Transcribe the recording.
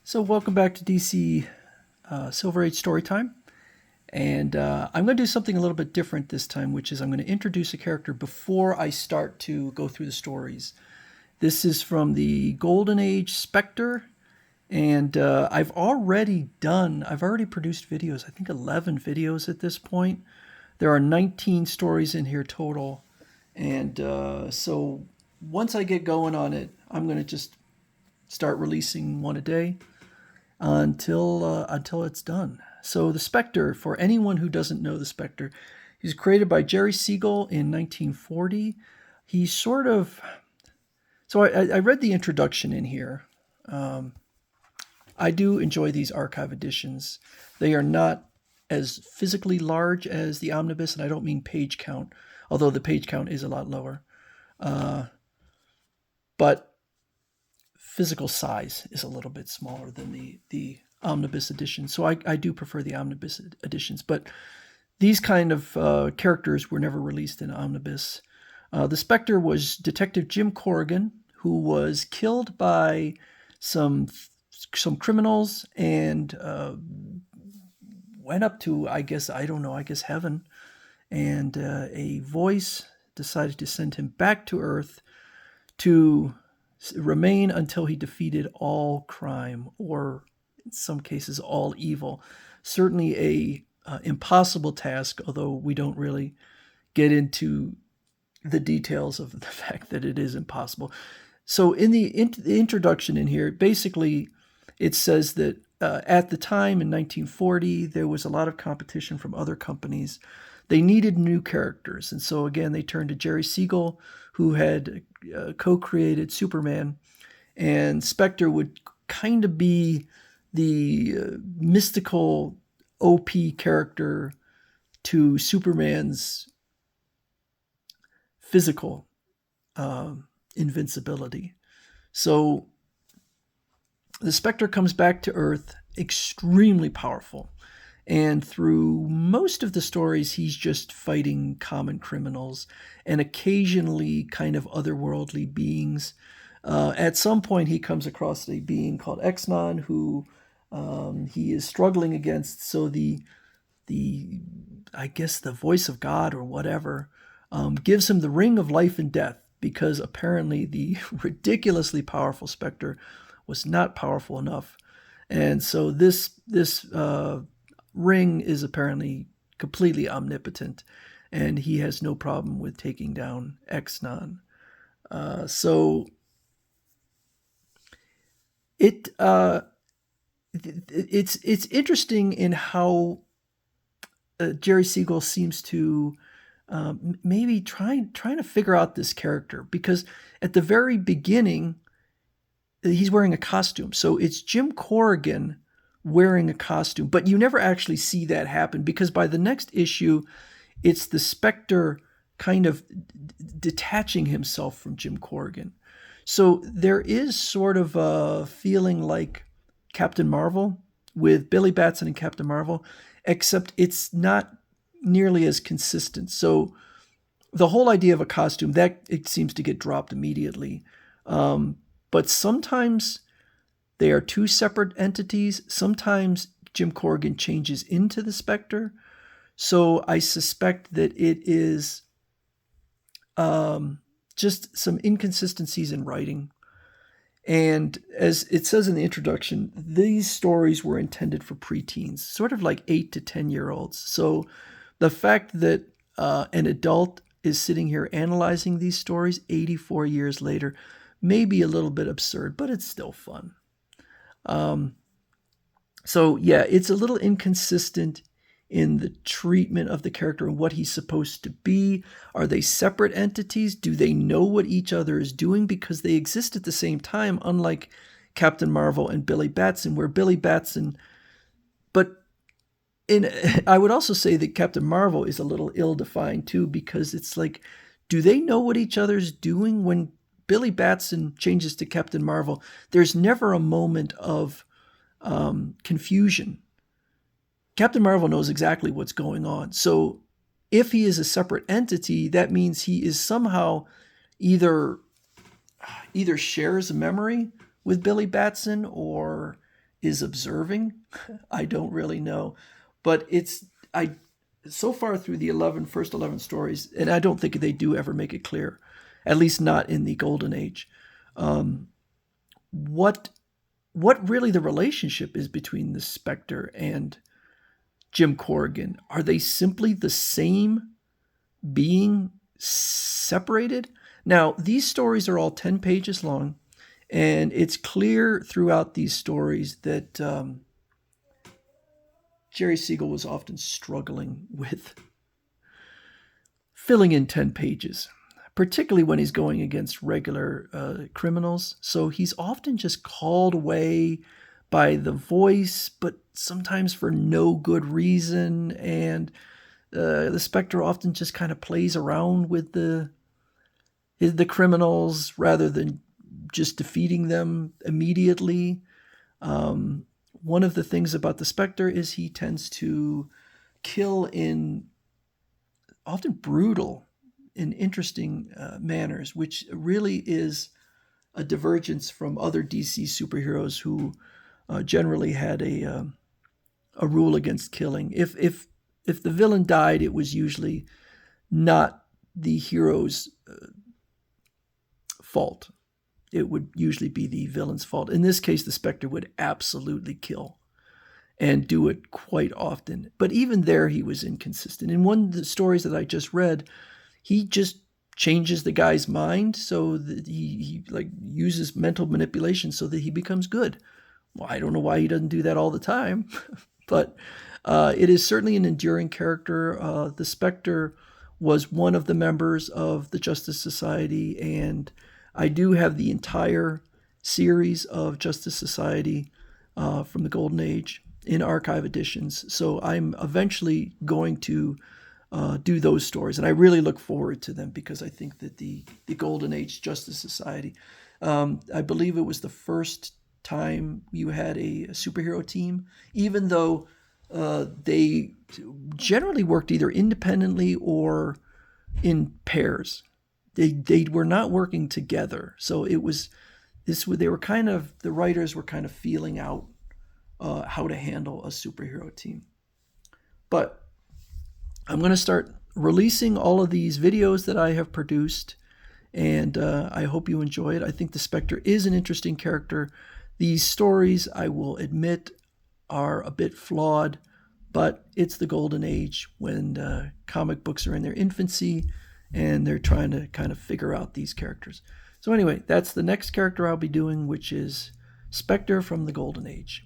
So, welcome back to DC Silver Age Storytime. And I'm going to do something a little bit different this time, which is I'm going to introduce a character before I start to go through the stories. This is from the Golden Age Spectre. And I've already produced videos, I think 11 videos at this point. There are 19 stories in here total. And so once I get going on it, I'm going to just start releasing one a day until it's done. So the Spectre, for anyone who doesn't know the Spectre, he's created by Jerry Siegel in 1940. He's sort of so I read the introduction in here. I do enjoy these archive editions. They are not as physically large as the omnibus, and I don't mean page count, although the page count is a lot lower. But physical size is a little bit smaller than the omnibus edition. So I do prefer the omnibus editions. But these kind of characters were never released in omnibus. The Spectre was Detective Jim Corrigan, who was killed by some criminals and went up to, I guess heaven. And a voice decided to send him back to Earth to remain until he defeated all crime, or in some cases all evil. Certainly a impossible task, although we don't really get into the details of the fact that it is impossible. So in the introduction in here, basically it says that at the time in 1940, there was a lot of competition from other companies. They needed new characters. And so again, they turned to Jerry Siegel, who had co-created Superman. And Spectre would kind of be the mystical OP character to Superman's physical invincibility. So the Spectre comes back to Earth extremely powerful. And through most of the stories, he's just fighting common criminals and occasionally kind of otherworldly beings. At some point, he comes across a being called Exnon, who he is struggling against. So I guess the voice of God or whatever gives him the ring of life and death, because apparently the ridiculously powerful Spectre was not powerful enough. And so this ring is apparently completely omnipotent, and he has no problem with taking down Exnon. So it's interesting in how Jerry Siegel seems to maybe trying to figure out this character, because at the very beginning he's wearing a costume. So it's Jim Corrigan wearing a costume, but you never actually see that happen, because by the next issue, it's the Spectre kind of detaching himself from Jim Corrigan. So there is sort of a feeling like Captain Marvel with Billy Batson and Captain Marvel, except it's not nearly as consistent. So the whole idea of a costume, that it seems to get dropped immediately. But sometimes they are two separate entities. Sometimes Jim Corrigan changes into the Spectre. So I suspect that it is just some inconsistencies in writing. And as it says in the introduction, these stories were intended for preteens, sort of like 8 to 10-year-olds. So the fact that an adult is sitting here analyzing these stories 84 years later may be a little bit absurd, but it's still fun. So yeah, it's a little inconsistent in the treatment of the character and what he's supposed to be. Are they separate entities? Do they know what each other is doing? Because they exist at the same time, unlike Captain Marvel and Billy Batson, where Billy Batson, but I would also say that Captain Marvel is a little ill-defined too, because it's like, do they know what each other's doing? When Billy Batson changes to Captain Marvel, there's never a moment of confusion. Captain Marvel knows exactly what's going on. So if he is a separate entity, that means he is somehow either shares a memory with Billy Batson, or is observing. I don't really know, but I so far through the first 11 stories, and I don't think they do ever make it clear, at least not in the Golden Age, um, what what really the relationship is between the Spectre and Jim Corrigan. Are they simply the same being separated? Now, these stories are all 10 pages long, and it's clear throughout these stories that Jerry Siegel was often struggling with filling in 10 pages, particularly when he's going against regular criminals. So he's often just called away by the voice, but sometimes for no good reason. And the Spectre often just kind of plays around with the criminals rather than just defeating them immediately. One of the things about the Spectre is he tends to kill in often brutal and interesting manners, which really is a divergence from other DC superheroes who generally had a rule against killing. If the villain died, it was usually not the hero's fault. It would usually be the villain's fault. In this case, the Spectre would absolutely kill and do it quite often. But even there, he was inconsistent. In one of the stories that I just read, he just changes the guy's mind so that he like uses mental manipulation so that he becomes good. Well, I don't know why he doesn't do that all the time, but it is certainly an enduring character. The Spectre was one of the members of the Justice Society, and I do have the entire series of Justice Society from the Golden Age in archive editions. So I'm eventually going to do those stories, and I really look forward to them because I think that the Golden Age Justice Society, I believe it was the first time you had a superhero team, even though they generally worked either independently or in pairs. They were not working together, so it was they were kind of, the writers were kind of feeling out how to handle a superhero team. But I'm going to start releasing all of these videos that I have produced, and I hope you enjoy it. I think the Spectre is an interesting character. These stories, I will admit, are a bit flawed, but it's the Golden Age when comic books are in their infancy and they're trying to kind of figure out these characters. So anyway, that's the next character I'll be doing, which is Spectre from the Golden Age.